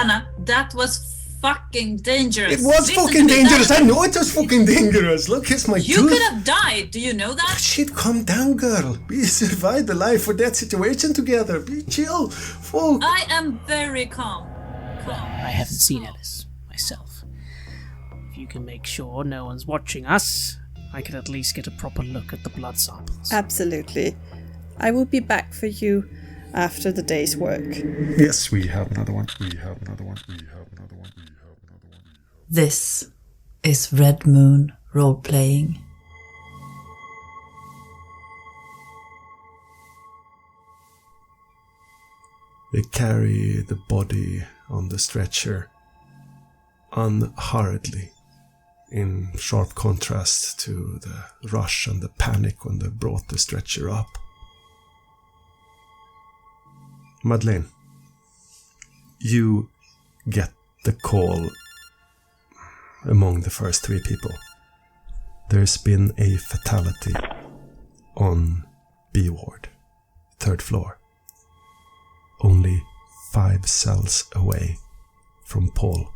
Hannah, that was fucking dangerous. It was fucking dangerous. I know it was fucking dangerous. Look, here's my tooth. You could have died. Do you know that? Shit, calm down, girl. We survived the life or death situation together. Be chill. Fuck. I am very calm. I haven't seen Alice myself. If you can make sure no one's watching us, I could at least get a proper look at the blood samples. Absolutely. I will be back for you after the day's work. Yes, we have another one. This is Red Moon Role-Playing. They carry the body on the stretcher unhurriedly, in sharp contrast to the rush and the panic when they brought the stretcher up. Madeleine, you get the call among the first 3 people. There's been a fatality on B ward, 3rd floor, only 5 cells away from Paul,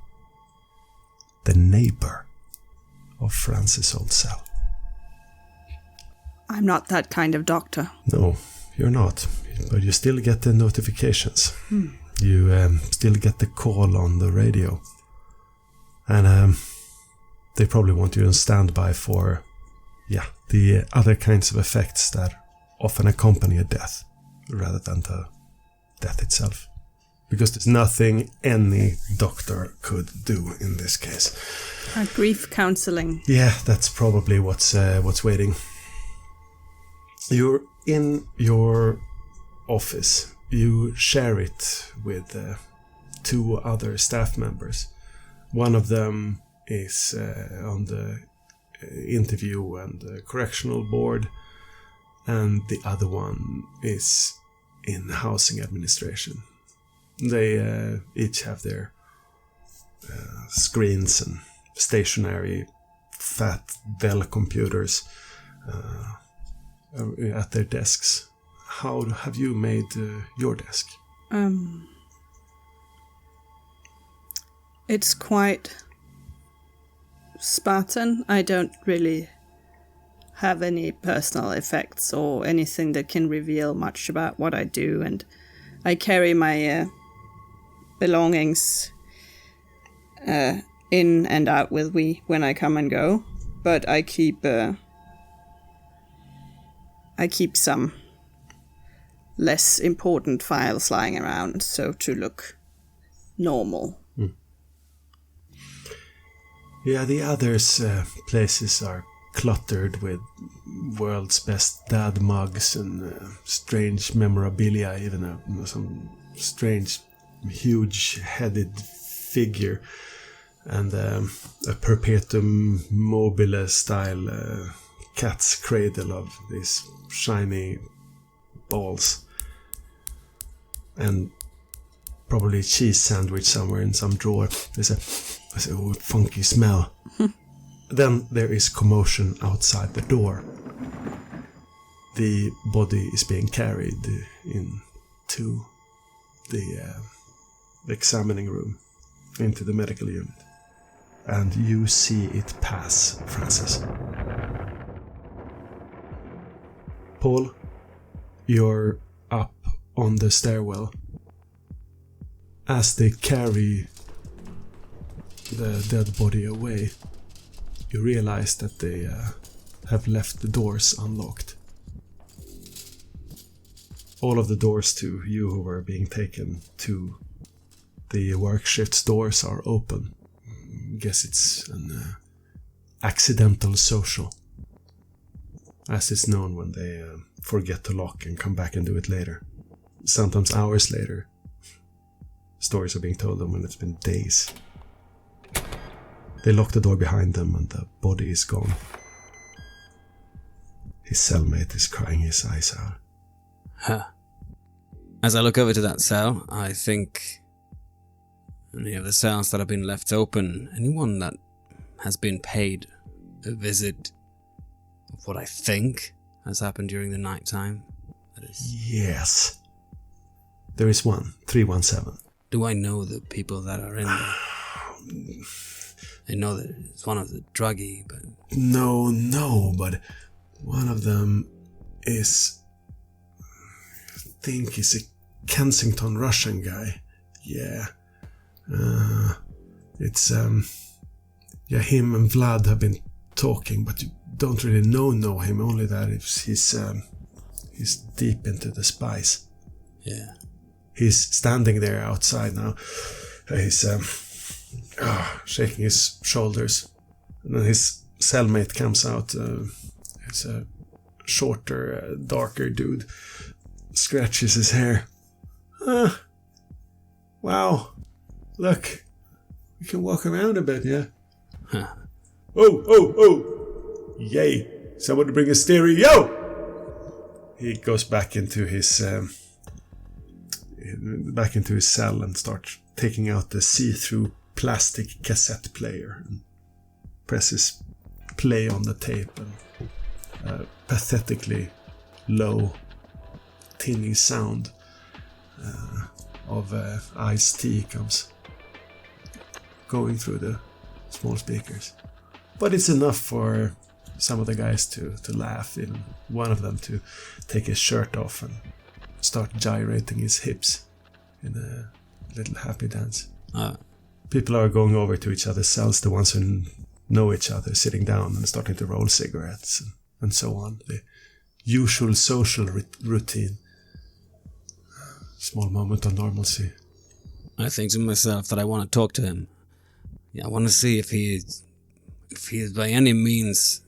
the neighbor of Francis' old cell. I'm not that kind of doctor. No, you're not, but you still get the notifications. You still get the call on the radio. And they probably want you on standby for, the other kinds of effects that often accompany a death, rather than the death itself. Because there's nothing any doctor could do in this case. Grief counseling. Yeah, that's probably what's waiting. You're in your office. You share it with 2 other staff members. One of them is on the interview and correctional board, and the other one is in housing administration. They each have their screens and stationary fat Dell computers at their desks. How have you made your desk? It's quite Spartan. I don't really have any personal effects or anything that can reveal much about what I do, and I carry my belongings in and out with me when I come and go, but I keep some less important files lying around, so to look normal. Yeah, the others' places are cluttered with world's best dad mugs and strange memorabilia, even some strange, huge-headed figure, and a perpetuum mobile-style cat's cradle of these shiny balls, and probably a cheese sandwich somewhere in some drawer. There's a funky smell. Then there is commotion outside the door. The body is being carried into the examining room, into the medical unit. And you see it pass, Francis. Paul, you're up on the stairwell. As they carry the dead body away, you realize that they have left the doors unlocked. All of the doors to you who were being taken to the work shift's doors are open. Guess it's an accidental social, as it's known when they forget to lock and come back and do it later. Sometimes hours later. Stories are being told them when it's been days. They lock the door behind them and the body is gone. His cellmate is crying his eyes out. Huh. As I look over to that cell, I think any of the cells that have been left open, anyone that has been paid a visit of what I think has happened during the night time. That is... Yes. There is one, 317. Do I know the people that are in there? I know that it's one of the druggy, but... No, but one of them is... I think he's a Kensington Russian guy. Yeah. It's, yeah, him and Vlad have been talking, but you don't really know him, only that he's deep into the spice. Yeah. He's standing there outside now. He's shaking his shoulders. And then his cellmate comes out. It's a shorter, darker dude. Scratches his hair. Wow. Look. We can walk around a bit, yeah? Huh. Oh! Yay! Somebody bring a stereo! He goes back into his cell and starts taking out the see-through plastic cassette player and presses play on the tape, and pathetically low tinny sound of iced tea comes going through the small speakers. But it's enough for some of the guys to laugh, even one of them to take his shirt off and start gyrating his hips in a little happy dance. People are going over to each other's cells, the ones who know each other, sitting down and starting to roll cigarettes and so on. The usual social routine. Small moment of normalcy. I think to myself that I want to talk to him. Yeah, I want to see if he has by any means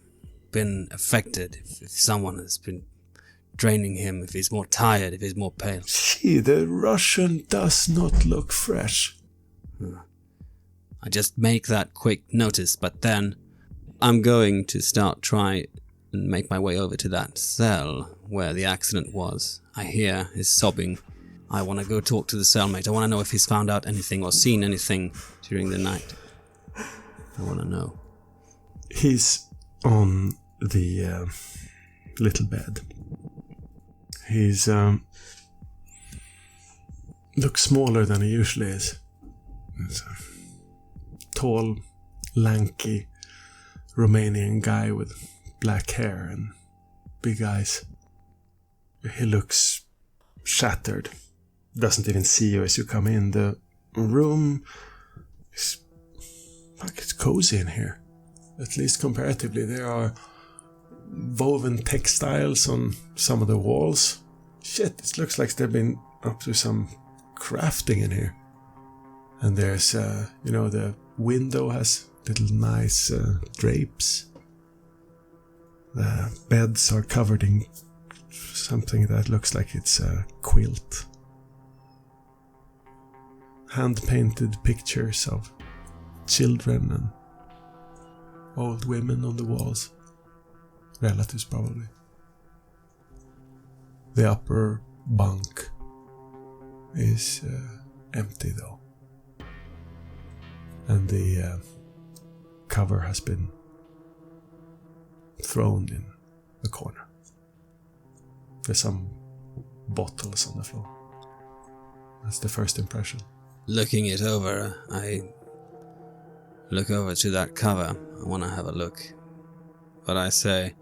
been affected, if someone has been draining him, if he's more tired, if he's more pale. Gee, the Russian does not look fresh. I just make that quick notice, but then I'm going to try and make my way over to that cell where the accident was. I hear his sobbing. I want to go talk to the cellmate. I want to know if he's found out anything or seen anything during the night. I want to know. He's on the little bed. He's looks smaller than he usually is. He's a tall, lanky Romanian guy with black hair and big eyes. He looks shattered. Doesn't even see you as you come in. The room is it's cozy in here. At least comparatively. There are woven textiles on some of the walls. Shit, it looks like they've been up to some crafting in here. And there's, the window has little nice drapes. The beds are covered in something that looks like it's a quilt. Hand-painted pictures of children and old women on the walls. Relatives, probably. The upper bunk is empty, though. And the cover has been thrown in the corner. There's some bottles on the floor. That's the first impression. Looking it over, I look over to that cover. I want to have a look. But I say,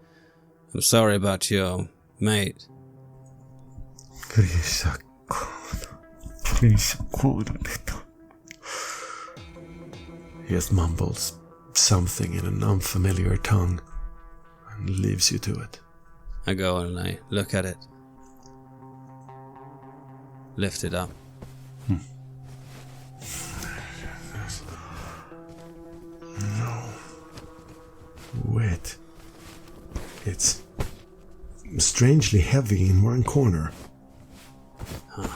I'm sorry about your mate. He just mumbles something in an unfamiliar tongue and leaves you to it. I go and I look at it. Lift it up. No. Wait. It's strangely heavy in one corner. Huh.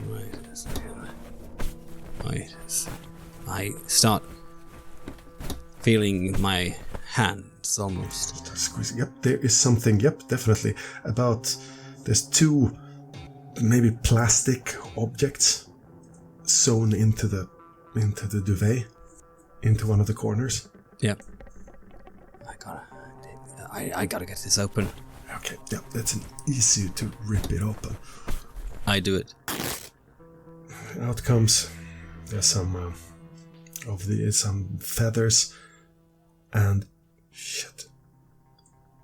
Wait a second. I start feeling my hands almost. Squeezing. Yep, there is something. Yep, definitely. There's two maybe plastic objects sewn into the duvet, into one of the corners. Yep. I gotta get this open. Okay, yeah, that's easy to rip it open. I do it. out comes. There's some some feathers, and shit.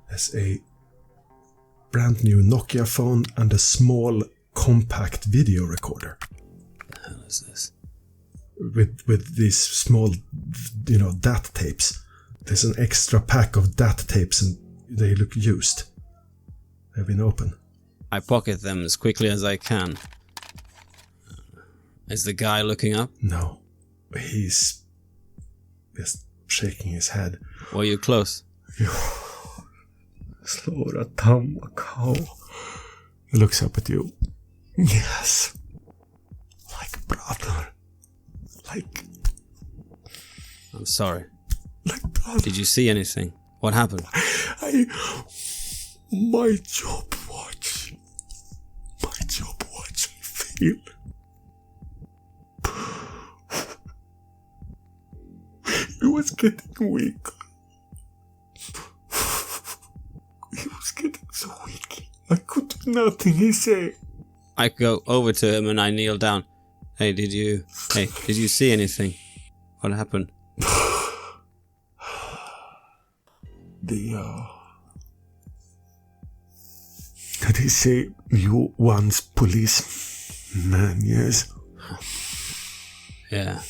There's a brand new Nokia phone and a small compact video recorder. What the hell is this? With these small, DAT tapes. There's an extra pack of DAT tapes, and they look used. They've been open. I pocket them as quickly as I can. Is the guy looking up? No. He's just shaking his head. Were you close? Slår a cow. He looks up at you. Yes. Like brother. Like... I'm sorry. Like brother. Did you see anything? What happened? My job watch. I feel. He was getting weak. He was getting so weak. I could do nothing, he said. I go over to him and I kneel down. Hey, did you see anything? What happened? Did he say you once policeman, yes? Yeah.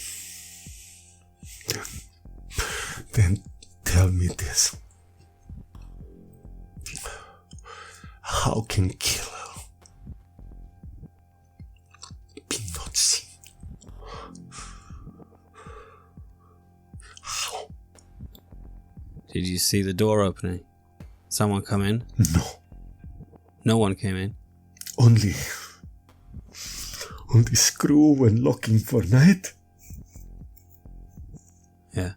Then tell me this. How can killer be not seen? How? Did you see the door opening? Someone come in? No. No one came in? Only screw when locking for night. Yeah.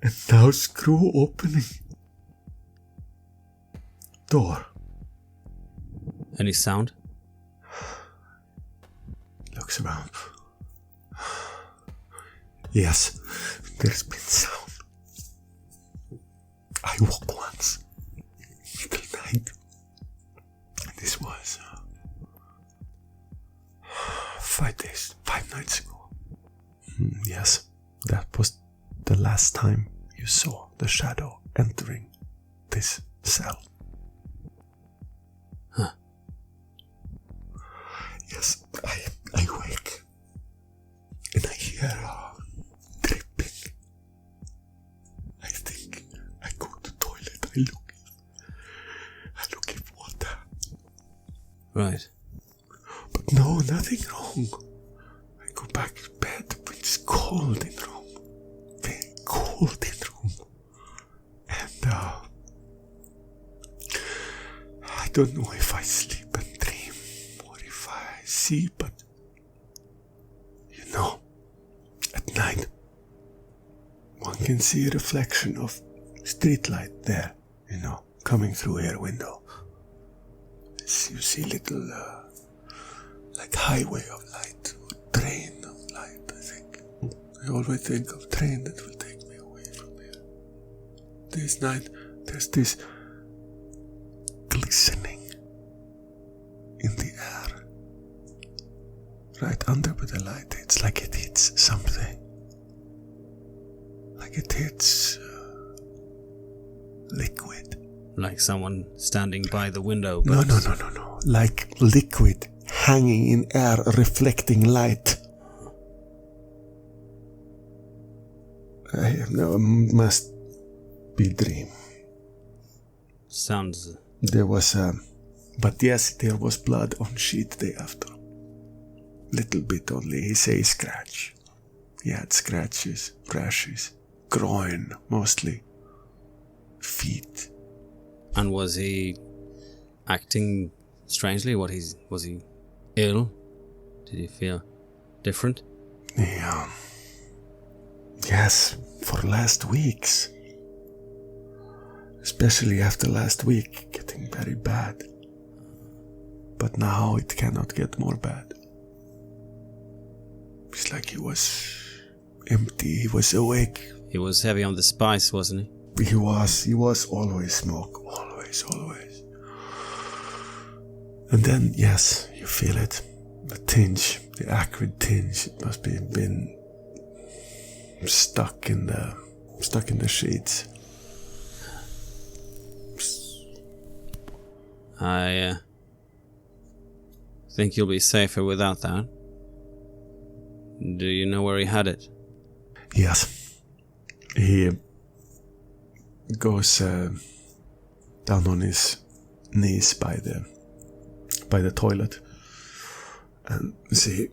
And now screw opening door. Any sound? Looks around. Yes, there's been sound. I walked once. Middle night. This was 5 nights ago. Yes, that was the last time you saw the shadow entering this cell. Huh. Yes, I wake and I hear dripping. I think I go to the toilet. I look at water. Right. But no, nothing wrong. I go back to bed, but it's cold in the room. Very cold in the room. And I don't know if I sleep and dream or if I see, but at night one can see a reflection of streetlight there, coming through your window. You see little like highway of light, or train of light, I think. I always think of train that will take me away from here. This night, there's this glistening in the air. Right under the light, it's like it hits something. Like it hits liquid. Like someone standing by the window. No. Like liquid hanging in air, reflecting light. Must be dream. Sounds... There was but yes, there was blood on sheet day after. Little bit only, he say scratch. He had scratches, rashes, groin mostly, feet. And was he acting strangely? Was he ill? Did he feel different? Yeah. Yes, for last weeks. Especially after last week, getting very bad. But now it cannot get more bad. It's like he was empty, he was awake. He was heavy on the spice, wasn't he? He was always smoke, always. And then, yes, you feel it. The tinge, the acrid tinge, it must be been stuck in the sheets. I think you'll be safer without that. Do you know where he had it? Yes. He goes down on his knees by the toilet, and he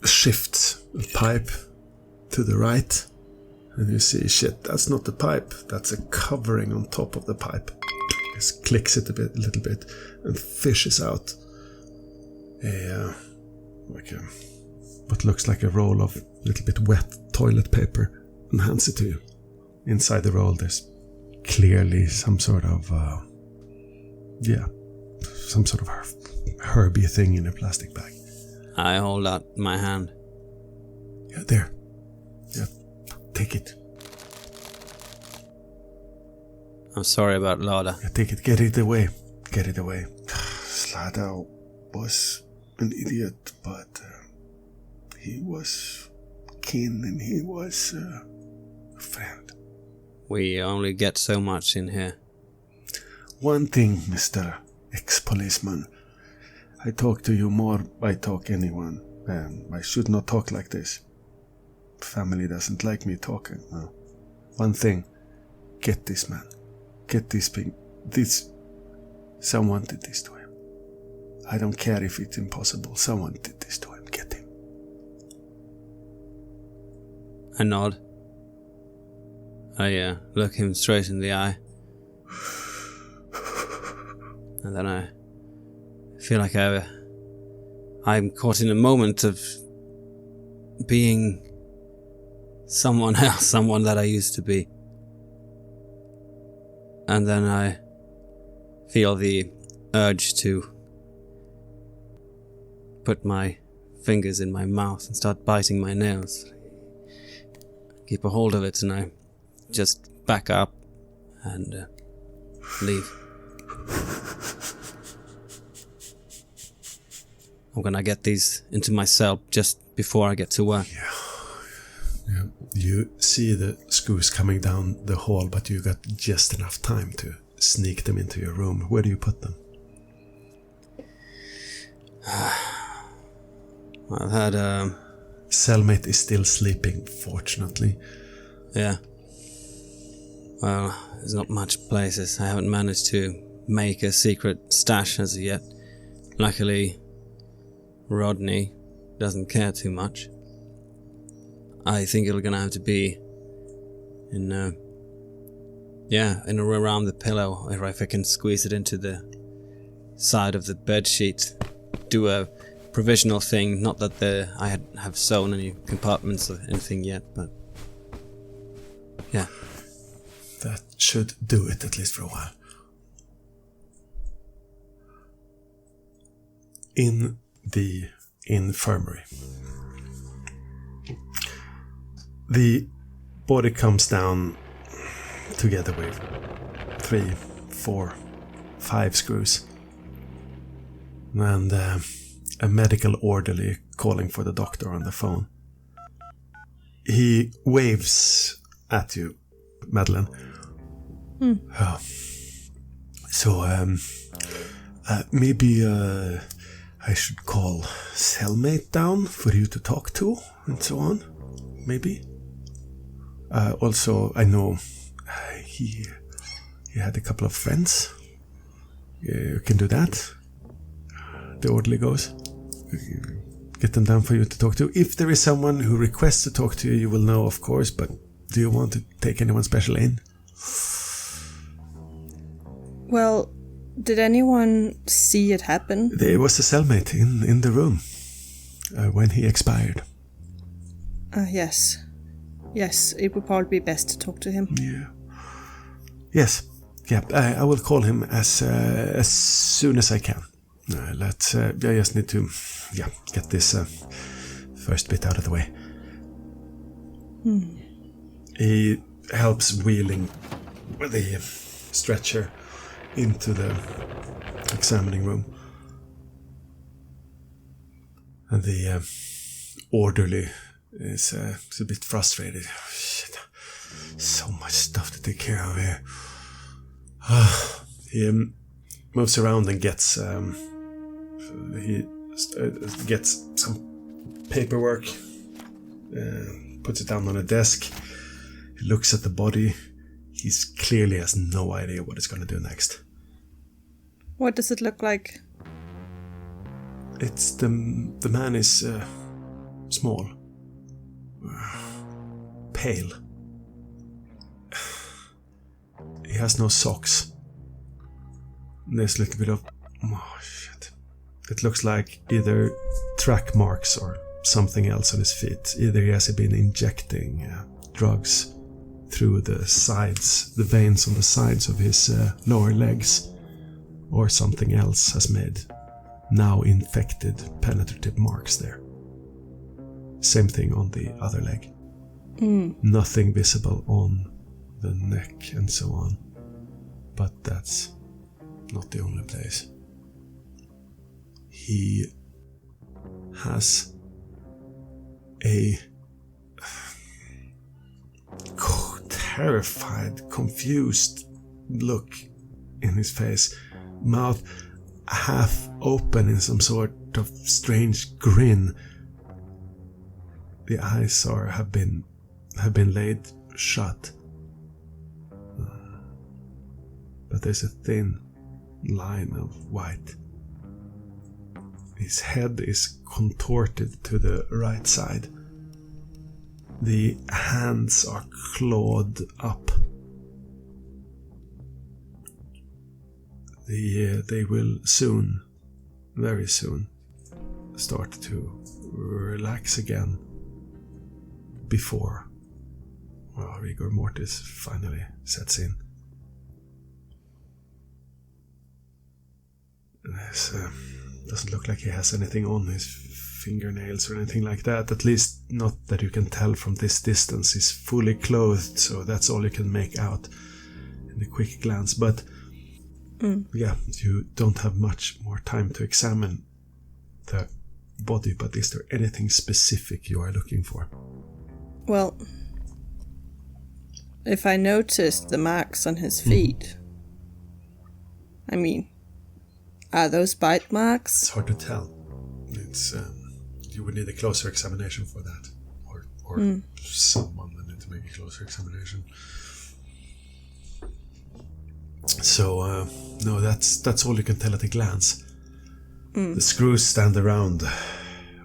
shifts a pipe to the right, and you see, shit, that's not the pipe, that's a covering on top of the pipe. Just clicks it a little bit, and fishes out what looks like a roll of little bit wet toilet paper, and hands it to you. Inside the roll, there's clearly some sort of herby thing in a plastic bag. I hold out my hand. Yeah, there. Yeah, take it. I'm sorry about Lada. Yeah, take it. Get it away. Get it away. Slada was an idiot, but he was kin and he was a friend. We only get so much in here. One thing, Mr. Ex-policeman. I talk to you more I talk anyone. I should not talk like this. Family doesn't like me talking. No. One thing. Get this man. Get this thing. Someone did this to him. I don't care if it's impossible. Someone did this to him. Get him. I nod. I look him straight in the eye. And then I feel like I'm caught in a moment of being someone else, someone that I used to be. And then I feel the urge to put my fingers in my mouth and start biting my nails. Keep a hold of it, and I just back up and leave. I'm gonna get these into my cell just before I get to work. Yeah. You see the screws coming down the hall, but you got just enough time to sneak them into your room. Where do you put them? I've had Cellmate is still sleeping, fortunately. Yeah. Well, there's not much places. I haven't managed to make a secret stash as of yet. Luckily, Rodney doesn't care too much. I think it's gonna have to be in around the pillow, or if I can squeeze it into the side of the bed sheet. Do a provisional thing. Not that I have sewn any compartments or anything yet, but yeah. That should do it, at least for a while. In the infirmary. The body comes down together with 3, 4, 5 screws. And a medical orderly calling for the doctor on the phone. He waves at you, Madeleine. Oh. So, maybe I should call cellmate down for you to talk to, and so on. Maybe. Also, I know he had a couple of friends. You can do that. The orderly goes. Get them down for you to talk to. If there is someone who requests to talk to you, you will know, of course, but do you want to take anyone special in? Well, did anyone see it happen? There was a cellmate in the room when he expired. Yes. Yes, it would probably be best to talk to him. Yeah. Yes. Yeah, I will call him as soon as I can. I just need to get this first bit out of the way. He helps wheeling the stretcher into the examining room. And the orderly is a bit frustrated. Shit. So much stuff to take care of here. He moves around and gets some paperwork, puts it down on a desk. He looks at the body. He clearly has no idea what he's going to do next. What does it look like? It's the man is small, pale. He has no socks. There's a little bit of... oh, shit. It looks like either track marks or something else on his feet. Either he has been injecting drugs through the sides, the veins on the sides of his lower legs, or something else has made now infected penetrative marks there. Same thing on the other leg. Nothing visible on the neck and so on. But that's not the only place. He has a terrified, confused look in his face, mouth half open in some sort of strange grin. The eyes have been laid shut. But there's a thin line of white. His head is contorted to the right side. The hands are clawed up. They will soon, very soon, start to relax again before rigor mortis finally sets in. Doesn't look like he has anything on his fingernails or anything like that. At least not that you can tell from this distance. He's fully clothed, so that's all you can make out in a quick glance. But yeah, you don't have much more time to examine the body. But is there anything specific you are looking for? Well, if I noticed the marks on his feet, I mean, are those bite marks? It's hard to tell. It's you would need a closer examination for that, or someone would need to make a closer examination. So no, that's all you can tell at a glance. The screws stand around.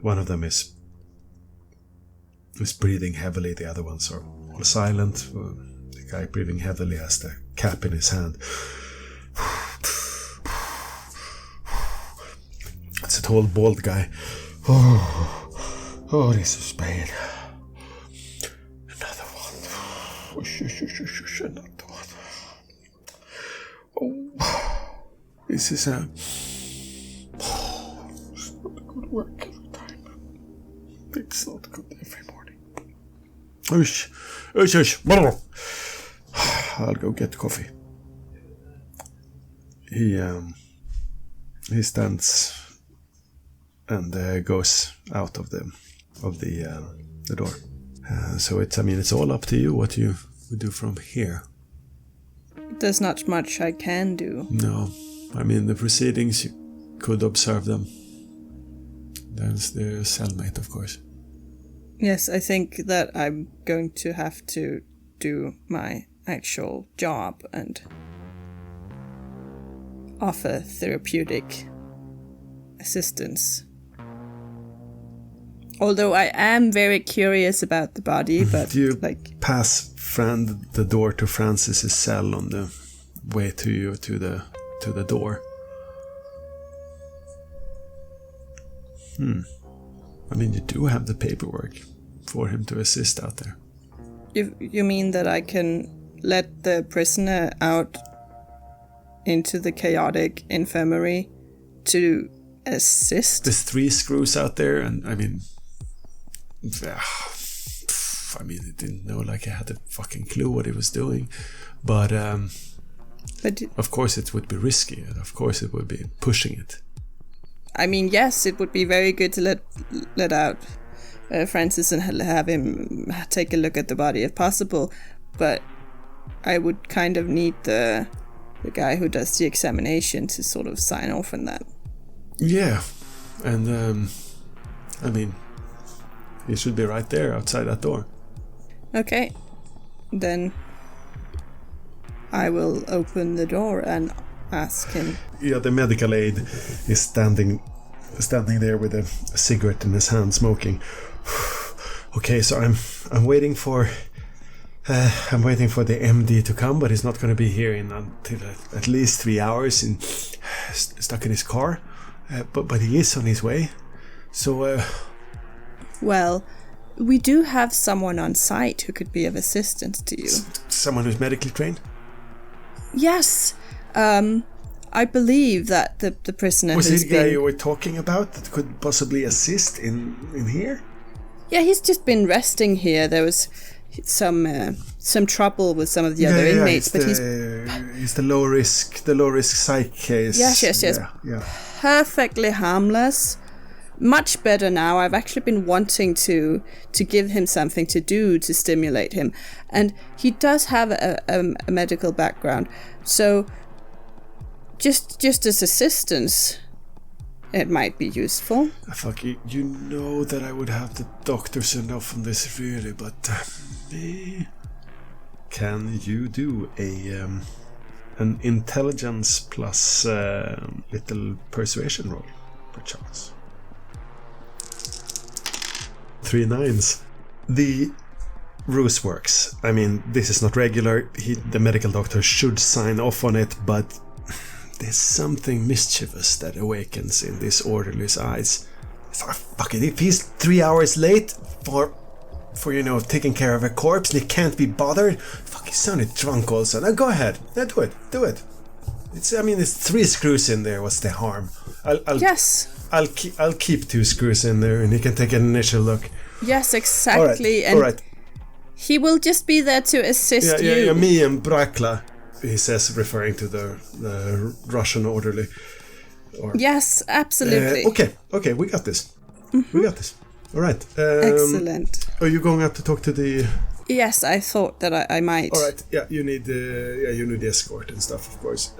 One of them is breathing heavily. The other ones are all silent. The guy breathing heavily has the cap in his hand. It's a tall, bald guy. Oh, this is pain. Another one. Another one. Oh, this is it's not good work every time. It's not good every morning. Ush. I'll go get coffee. He stands and goes out of the door. So it's all up to you what you do from here. There's not much I can do. No, the proceedings, you could observe them. There's their cellmate, of course. Yes, I think that I'm going to have to do my actual job and offer therapeutic assistance. Although I am very curious about the body, but you pass the door to Francis's cell on the way to you to the door. You do have the paperwork for him to assist out there. You mean that I can let the prisoner out into the chaotic infirmary to assist? There's 3 screws out there, and he didn't know he had a fucking clue what he was doing. But of course it would be risky, and of course it would be pushing it. I mean, yes, it would be very good to let out Francis and have him take a look at the body if possible, but I would kind of need the guy who does the examination to sort of sign off on that. Yeah, and I mean, he should be right there outside that door. Okay, then I will open the door and ask him. Yeah, the medical aide is standing there with a cigarette in his hand, smoking. Okay, so I'm waiting for the MD to come, but he's not going to be here until at least 3 hours, stuck in his car. But he is on his way. So. Well, we do have someone on site who could be of assistance to you. Someone who's medically trained? Yes. I believe that the prisoner was who's he the guy you were talking about that could possibly assist in here? Yeah, he's just been resting here. There was some trouble with some of the other inmates, but he's the low risk psych case. Yes. Yeah. Perfectly harmless. Much better now. I've actually been wanting to give him something to do to stimulate him, and he does have a medical background. So just as assistance, it might be useful. Fuck you know that I would have the doctor send off on this really, but can you do an intelligence plus little persuasion roll, perchance? 3 9s. The ruse works. I mean, this is not regular. The medical doctor should sign off on it, but there's something mischievous that awakens in this orderly's eyes. Fuck it, if he's 3 hours late for taking care of a corpse and he can't be bothered, fuck, he sounded drunk also. Now go ahead, do it. It's 3 screws in there. What's the harm? Yes. I'll keep 2 screws in there, and he can take an initial look. Yes, exactly. All right. He will just be there to assist you. Yeah, me and Brakla, he says, referring to the Russian orderly. Yes, absolutely. Okay, we got this. Mm-hmm. We got this. All right. Excellent. Are you going up to talk to the? Yes, I thought that I might. All right. Yeah, you need the escort and stuff, of course.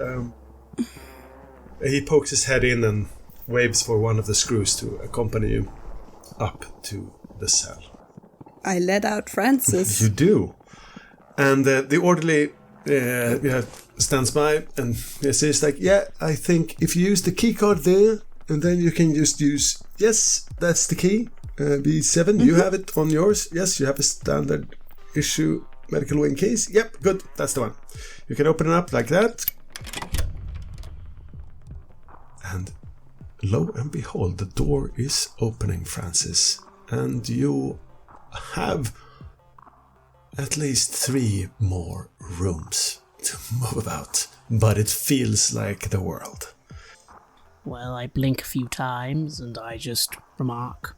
He pokes his head in and waves for one of the screws to accompany you up to the cell. I let out Francis. You do. And the orderly stands by and says like, I think if you use the key card there, and then you can just use, yes, that's the key, B7, you have it on yours. Yes, you have a standard issue medical wing case. Yep, good, that's the one. You can open it up like that. And lo and behold, the door is opening, Francis. And you have at least 3 more rooms to move about. But it feels like the world. Well, I blink a few times and I just remark,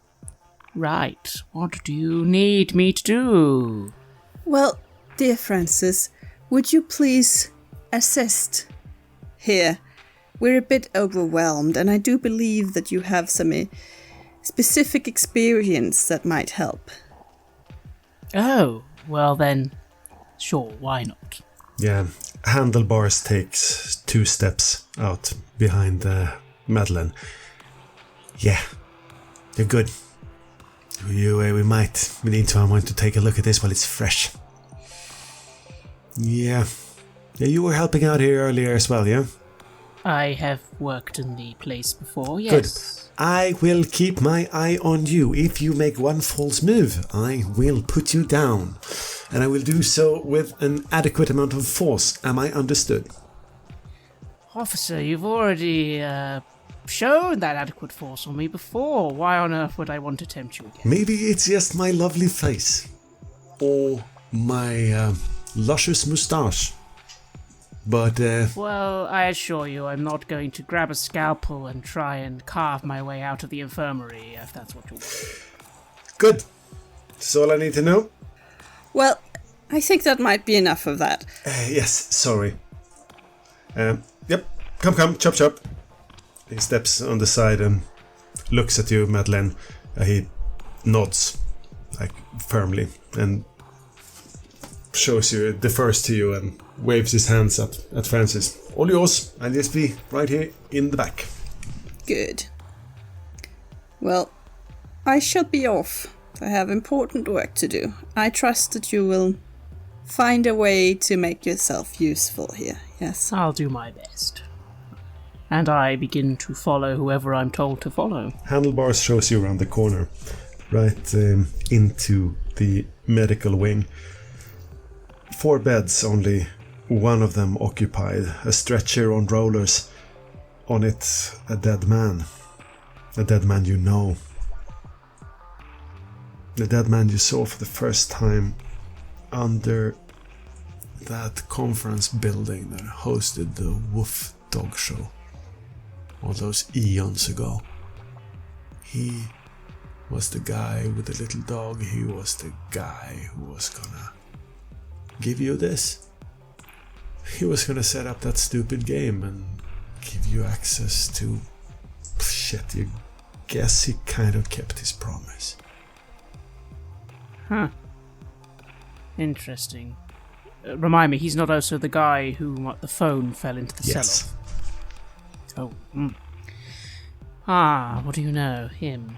right, what do you need me to do? Well, dear Francis, would you please assist here? We're a bit overwhelmed, and I do believe that you have some specific experience that might help. Oh, well then, sure, why not? Yeah, Handlebars takes 2 steps out behind Madeleine. Yeah, you're good. We need someone to take a look at this while it's fresh. Yeah, you were helping out here earlier as well, yeah? I have worked in the place before, yes. Good. I will keep my eye on you. If you make one false move, I will put you down. And I will do so with an adequate amount of force. Am I understood? Officer, you've already shown that adequate force on me before. Why on earth would I want to tempt you again? Maybe it's just my lovely face. Or my luscious moustache. But, well, I assure you I'm not going to grab a scalpel and try and carve my way out of the infirmary, if that's what you want. Good. That's all I need to know. Well, I think that might be enough of that. Yes, sorry. Yep, come, chop. He steps on the side and looks at you, Madeleine. He nods, like, firmly, and defers to you and waves his hands at Francis. All yours. I'll just be right here in the back. Good. Well, I shall be off. I have important work to do. I trust that you will find a way to make yourself useful here, yes? I'll do my best. And I begin to follow whoever I'm told to follow. Handlebars shows you around the corner, right into the medical wing. 4 beds, only one of them occupied. A stretcher on rollers. On it, a dead man. A dead man you know. The dead man you saw for the first time under that conference building that hosted the Wolf Dog Show all those eons ago. He was the guy with the little dog. He was the guy who was gonna give you this. He was gonna set up that stupid game and give you access to... Shit, you guess he kind of kept his promise. Huh. Interesting. Remind me, he's not also the guy who the phone fell into the cellar? Oh. Ah, what do you know? Him.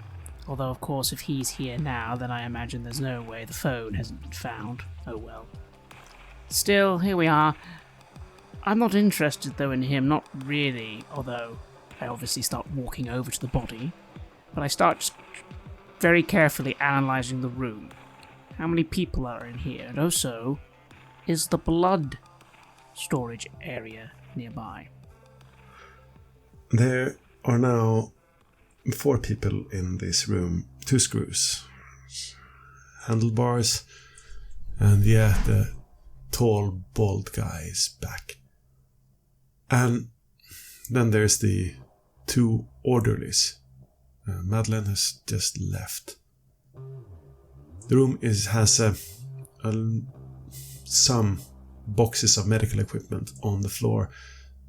Although, of course, if he's here now, then I imagine there's no way the phone hasn't been found. Oh well. Still, here we are. I'm not interested, though, in him. Not really, although I obviously start walking over to the body. But I start just very carefully analysing the room. How many people are in here? And also, is the blood storage area nearby? There are now 4 people in this room. 2 screws. Handlebars. And the tall, bald guy is back. And then there's the 2 orderlies. Madeleine has just left. The room has some boxes of medical equipment on the floor,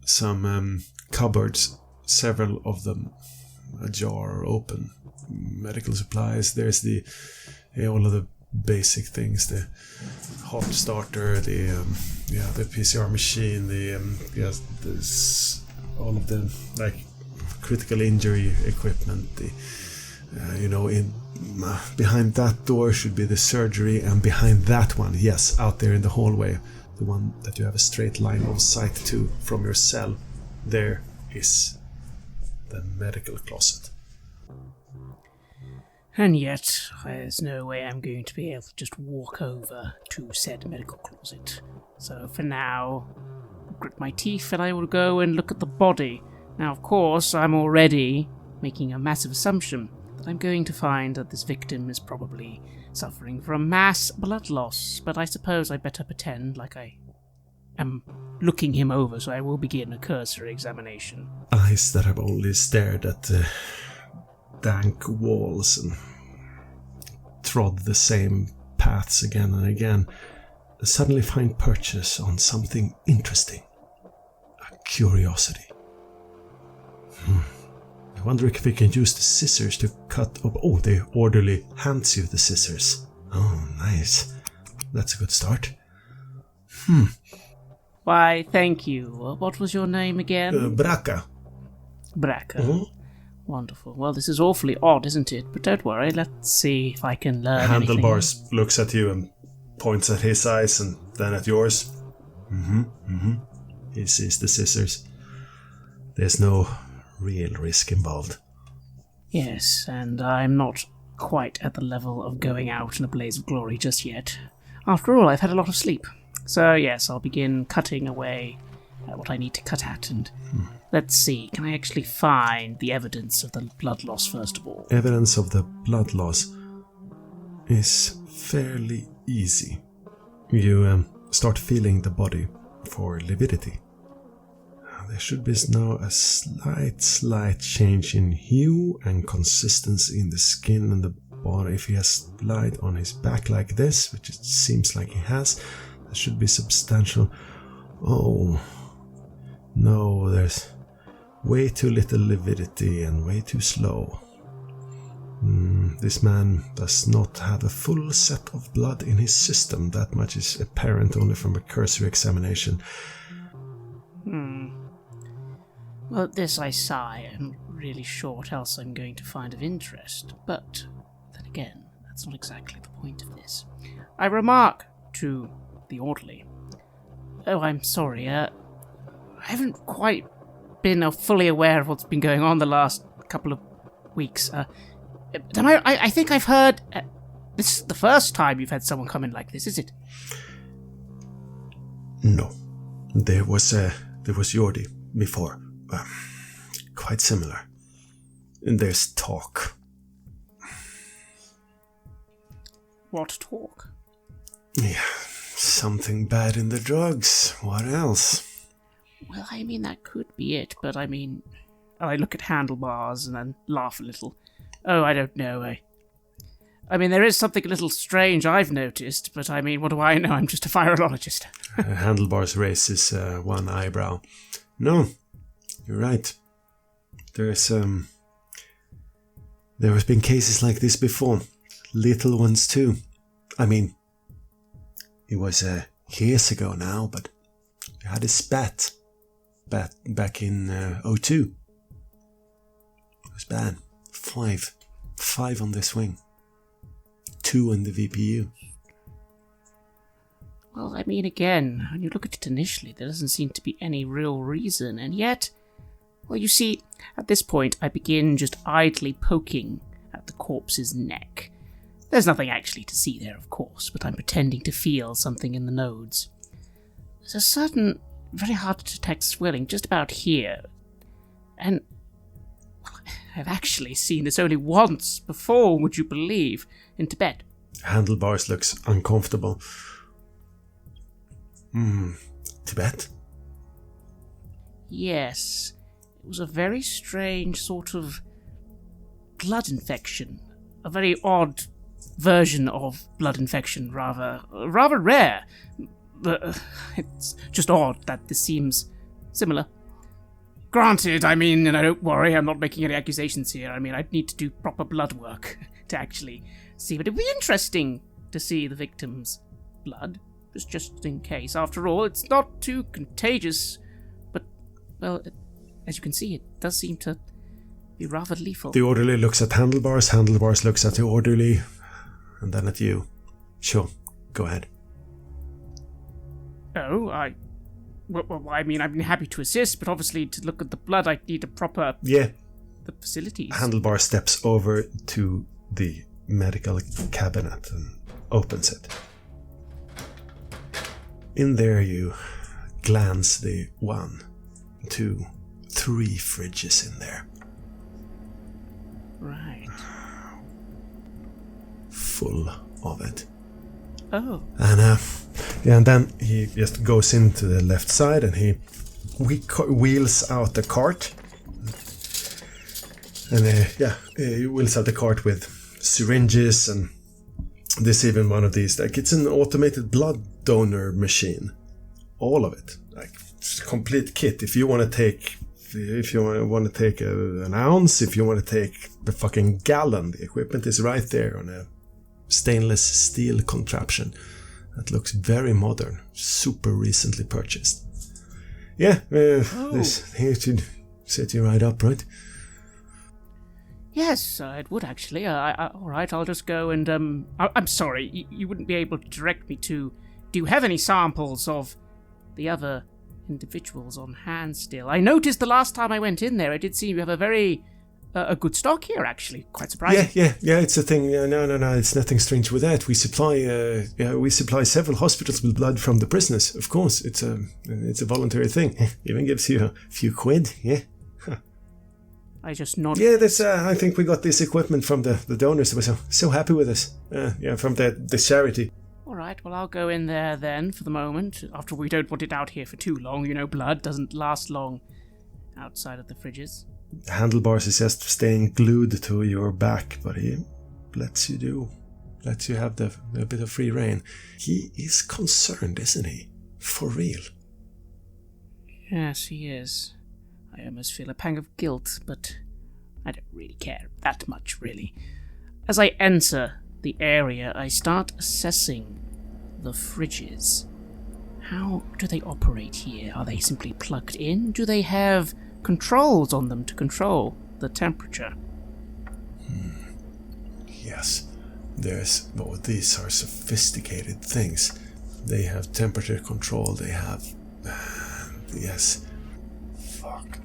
some cupboards, several of them ajar or open. Medical supplies. There's all of the basic things: the heart starter, the PCR machine, all of the critical injury equipment. Behind that door should be the surgery, and behind that one, yes, out there in the hallway, the one that you have a straight line of sight to from your cell, there is the medical closet. And yet, there's no way I'm going to be able to just walk over to said medical closet. So for now, I'll grit my teeth and I will go and look at the body. Now, of course, I'm already making a massive assumption that I'm going to find that this victim is probably suffering from mass blood loss, but I suppose I better pretend like I am looking him over, so I will begin a cursory examination. Eyes that have only stared at the dank walls and trod the same paths again and again suddenly find purchase on something interesting. A curiosity. I wonder if we can use the scissors to cut up... Oh, the orderly hands you the scissors. Oh, nice. That's a good start. Why, thank you. What was your name again? Bracca. Bracca. Mm-hmm. Wonderful. Well, this is awfully odd, isn't it? But don't worry, let's see if I can learn Handlebars anything. looks at you and points at his eyes and then at yours. He sees the scissors. There's no real risk involved. Yes, and I'm not quite at the level of going out in a blaze of glory just yet. After all, I've had a lot of sleep. So yes, I'll begin cutting away at what I need to cut at, and let's see, can I actually find the evidence of the blood loss first of all? Evidence of the blood loss is fairly easy. You start feeling the body for lividity. There should be now a slight change in hue and consistency in the skin and the body. If he has blood on his back like this, which it seems like he has, there should be substantial... Oh, no, there's Way too little lividity and way too slow. This man does not have a full set of blood in his system. That much is apparent only from a cursory examination. Well, at this I sigh. I'm really sure what else I'm going to find of interest. But then again, that's not exactly the point of this. I remark to the orderly. Oh, I'm sorry. I haven't quite been fully aware of what's been going on the last couple of weeks. I think I've heard... this is the first time you've had someone come in like this, is it? No. There was Jordi before. Quite similar. And there's talk. What talk? Yeah, something bad in the drugs. What else? Well, I mean, that could be it, but I mean... I look at handlebars and then laugh a little. Oh, I don't know. I mean, there is something a little strange I've noticed, but I mean, what do I know? I'm just a virologist. Handlebars raises one eyebrow. No, you're right. There has been cases like this before. Little ones too. I mean, it was years ago now, but we had a spat back in 2002. It was bad. Five on the swing. 2 in the VPU. Well, I mean, again, when you look at it initially, there doesn't seem to be any real reason, and yet... Well, you see, at this point, I begin just idly poking at the corpse's neck. There's nothing actually to see there, of course, but I'm pretending to feel something in the nodes. There's a certain, very hard to detect swelling just about here, and... Well, I've actually seen this only once before, would you believe, in Tibet. Handlebars looks uncomfortable. Tibet? Yes. It was a very strange sort of blood infection. A very odd version of blood infection, rather rare. It's just odd that this seems similar. Granted, I mean, and don't worry, I'm not making any accusations here. I mean, I'd need to do proper blood work to actually see, but it'd be interesting to see the victim's blood, just in case. After all, it's not too contagious, but, well, as you can see, it does seem to be rather lethal. The orderly looks at Handlebars looks at the orderly, and then at you. Sure, go ahead. Oh, Well, I mean, I'd be happy to assist, but obviously to look at the blood, I'd need a proper... Yeah. The facilities. Handlebar steps over to the medical cabinet and opens it. In there you glance the 1, 2, 3 fridges in there. Right. Full of it. Oh. And then he just goes into the left side and he wheels out the cart. And he wheels out the cart with syringes, and there's even one of these, like, it's an automated blood donor machine. All of it, like, it's a complete kit. If you want to take an ounce, if you want to take the fucking gallon, the equipment is right there on a stainless steel contraption that looks very modern, super recently purchased. Yeah, this here should set you right up, right? Yes, it would actually. All right, I'll just go and I'm sorry, you wouldn't be able to direct me to. Do you have any samples of the other individuals on hand still? I noticed the last time I went in there, it did seem you have a very a good stock here, actually. Quite surprising. Yeah. It's a thing. No. It's nothing strange with that. We supply several hospitals with blood from the prisoners. Of course, it's a voluntary thing. Even gives you a few quid. Yeah. I just nodded. Yeah, that's. I think we got this equipment from the donors. They were so happy with us. From the charity. All right. Well, I'll go in there then for the moment. After we don't want it out here for too long. You know, blood doesn't last long outside of the fridges. Handlebars is just staying glued to your back, but he lets you have a bit of free rein. He is concerned, isn't he? For real. Yes, he is. I almost feel a pang of guilt, but I don't really care that much, really. As I enter the area, I start assessing the fridges. How do they operate here? Are they simply plugged in? Do they have controls on them to control the temperature? Yes. These are sophisticated things. They have temperature control, they have... yes. Fuck.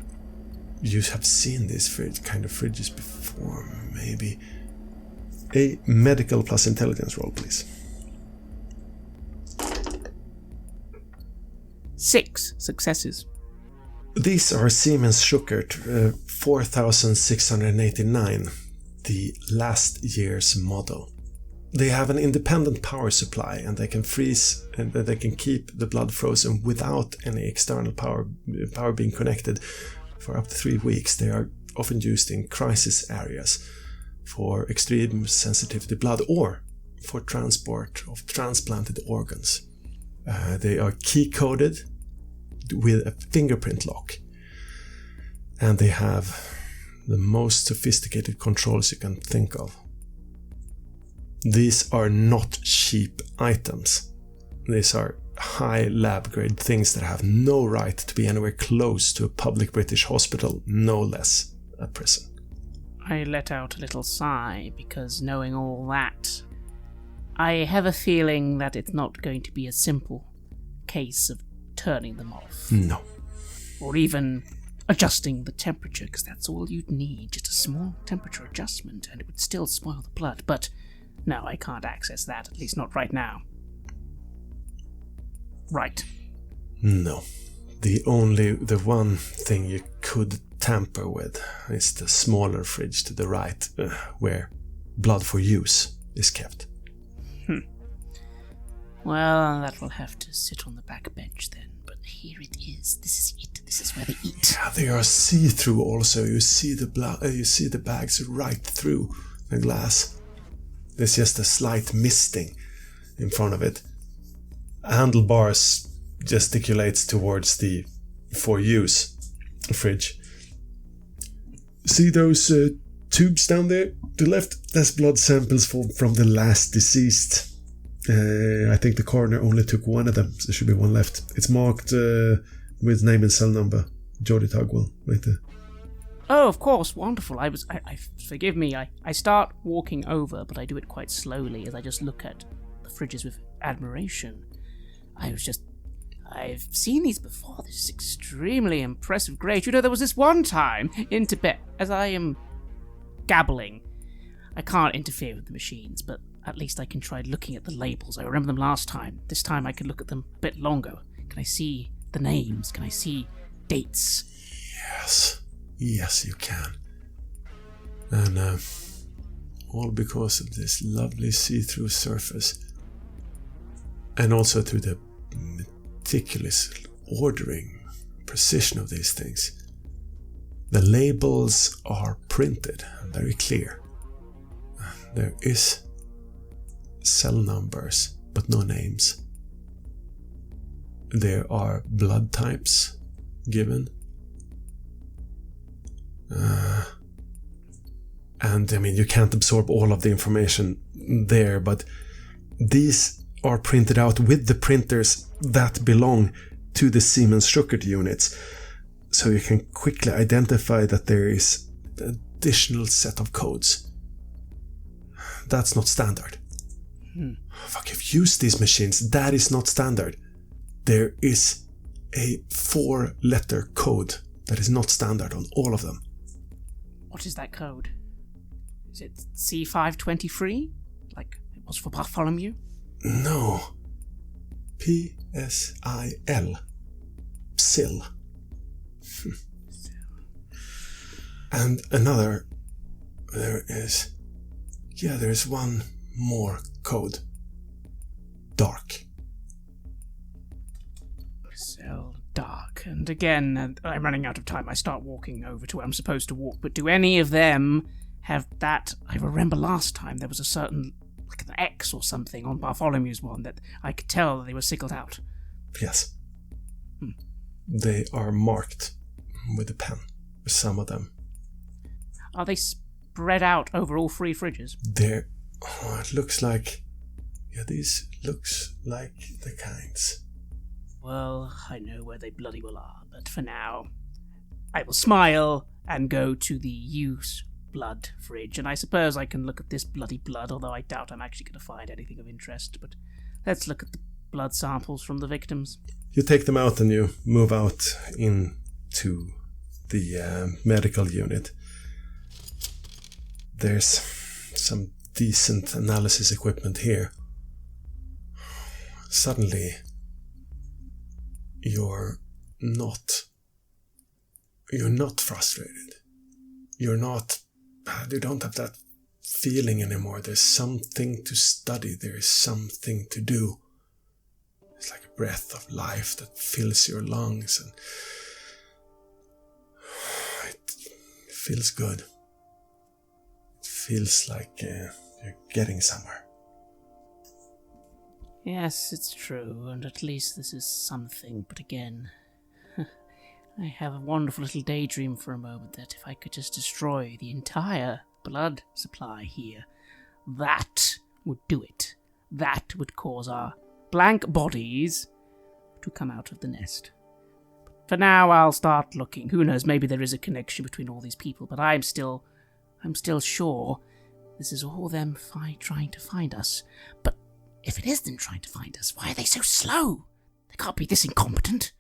You have seen these kind of fridges before, maybe. A medical plus intelligence roll, please. 6 successes. These are Siemens Schuckert 4689, the last year's model. They have an independent power supply, and they can freeze and they can keep the blood frozen without any external power being connected for up to 3 weeks. They are often used in crisis areas for extreme sensitivity blood or for transport of transplanted organs. They are key-coded with a fingerprint lock, and they have the most sophisticated controls you can think of. These are not cheap items. These are high lab-grade things that have no right to be anywhere close to a public British hospital, no less a prison. I let out a little sigh, because knowing all that, I have a feeling that it's not going to be a simple case of turning them off. No. Or even adjusting the temperature, because that's all you'd need, just a small temperature adjustment, and it would still spoil the blood. But no, I can't access that, at least not right now. Right. No. The one thing you could tamper with is the smaller fridge to the right, where blood for use is kept. Well, that will have to sit on the back bench then. But here it is. This is it. This is where they eat. Yeah, they are see-through also. You see the bags right through the glass. There's just a slight misting in front of it. Handlebars gesticulates towards the for use fridge. See those tubes down there to the left? That's blood samples from the last deceased. I think the coroner only took one of them, so there should be one left. It's marked with name and cell number. Jody Tugwell, right there. Oh, of course, wonderful. Forgive me, I start walking over, but I do it quite slowly as I just look at the fridges with admiration. I've seen these before. This is extremely impressive. Great. You know, there was this one time in Tibet, as I am gabbling, I can't interfere with the machines, but at least I can try looking at the labels. I remember them last time. This time I can look at them a bit longer. Can I see the names? Can I see dates? Yes, you can. And all because of this lovely see-through surface. And also to the meticulous ordering, precision of these things. The labels are printed and very clear. There is cell numbers, but no names. There are blood types given. And I mean, you can't absorb all of the information there, but these are printed out with the printers that belong to the Siemens Schuckert units, so you can quickly identify that there is an additional set of codes. That's not standard. Fuck, you've used these machines. That is not standard. There is a 4-letter code that is not standard on all of them. What is that code? Is it C523? Like it was for Bartholomew? No. PSIL. PSIL. And another... There is one more code. Dark. So dark. And again, I'm running out of time. I start walking over to where I'm supposed to walk, but do any of them have that? I remember last time there was a certain, like an X or something on Bartholomew's one that I could tell that they were sickled out. Yes. They are marked with a pen. Some of them. Are they spread out over all 3 fridges? It looks like... Yeah, these looks like the kinds. Well, I know where they bloody well are, but for now, I will smile and go to the use blood fridge, and I suppose I can look at this bloody blood, although I doubt I'm actually going to find anything of interest, but let's look at the blood samples from the victims. You take them out and you move out into the medical unit. There's some decent analysis equipment here. Suddenly, you're not frustrated. You don't have that feeling anymore. There's something to study. There is something to do. It's like a breath of life that fills your lungs, and it feels good. It feels like you're getting somewhere. Yes, it's true, and at least this is something, but again, I have a wonderful little daydream for a moment that if I could just destroy the entire blood supply here, that would do it. That would cause our blank bodies to come out of the nest. For now, I'll start looking. Who knows, maybe there is a connection between all these people, but I'm still sure this is all them trying to find us. But if it is them trying to find us, why are they so slow? They can't be this incompetent,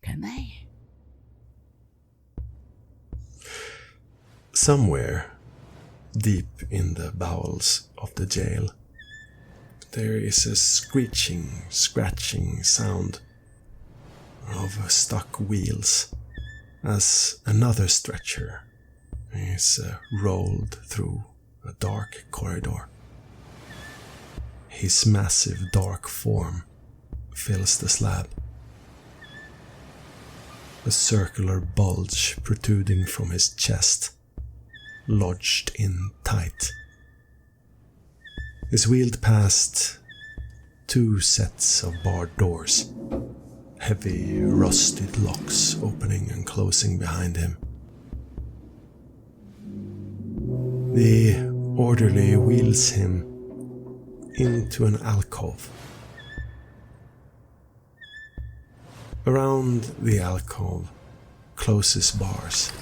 can they? Somewhere deep in the bowels of the jail, there is a screeching, scratching sound of stuck wheels as another stretcher is rolled through a dark corridor. His massive dark form fills the slab. A circular bulge protruding from his chest, lodged in tight. Is wheeled past 2 sets of barred doors, heavy rusted locks opening and closing behind him. The orderly wheels him into an alcove. Around the alcove closes bars.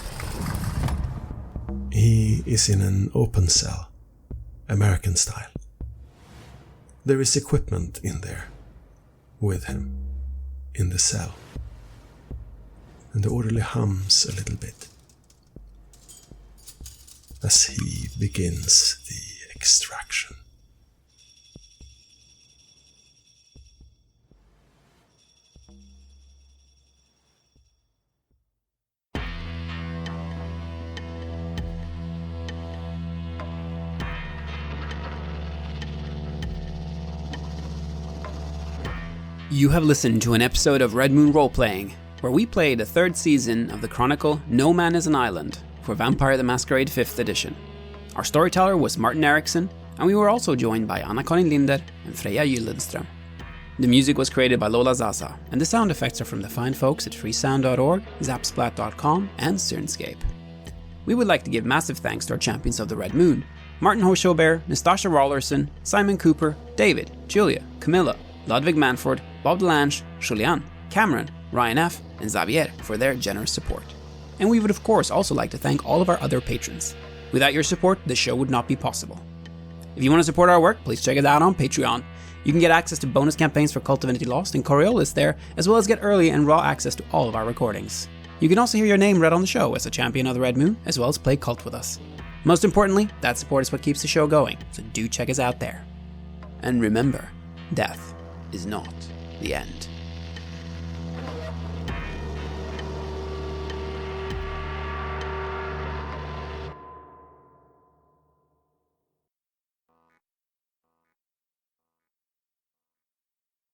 He is in an open cell, American style. There is equipment in there, with him, in the cell. And the orderly hums a little bit as he begins the extraction. You have listened to an episode of Red Moon Roleplaying, where we played the 3rd season of the chronicle No Man is an Island for Vampire the Masquerade 5th edition. Our storyteller was Martin Ericsson, and we were also joined by Anna-Karin Linder and Freja Gyldenstrøm. The music was created by Lola Zaza, and the sound effects are from the fine folks at freesound.org, zapsplat.com, and Syrinscape. We would like to give massive thanks to our champions of the Red Moon, Martin Heuschober, Nastasia Raulerson, Simon Cooper, David, Julia, Camilla, Ludwig Manford, Bob Lange, Julián, Cameron, Ryan F., and Xabier for their generous support. And we would of course also like to thank all of our other patrons. Without your support, the show would not be possible. If you want to support our work, please check us out on Patreon. You can get access to bonus campaigns for Cult Divinity Lost and Coriolis there, as well as get early and raw access to all of our recordings. You can also hear your name read on the show as a champion of the Red Moon, as well as play Cult with us. Most importantly, that support is what keeps the show going, so do check us out there. And remember, death is not the end.